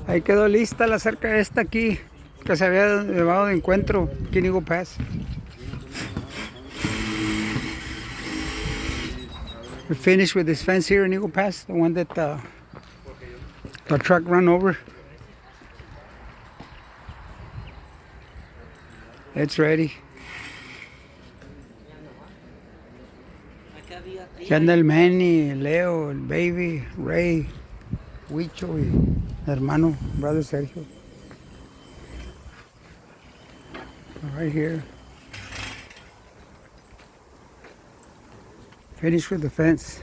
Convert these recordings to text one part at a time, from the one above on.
Ahí quedó lista la cerca esta aquí, que se había llevado de encuentro, aquí en Eagle Pass. We finished with this fence here in Eagle Pass, the one that the truck run over. It's ready. Ya anda el Manny, Leo, el Baby, Ray, Huicho y hermano, brother Sergio. Right here. Finished with the fence.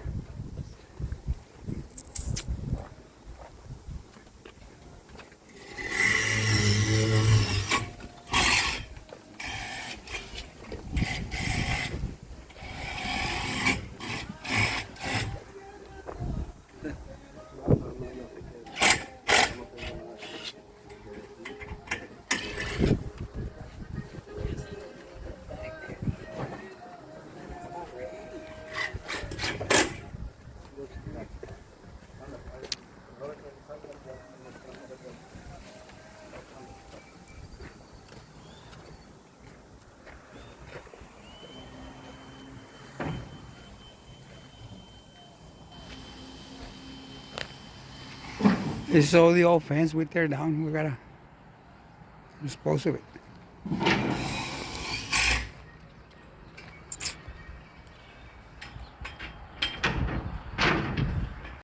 This is all the old fence we tear down. We gotta dispose of it.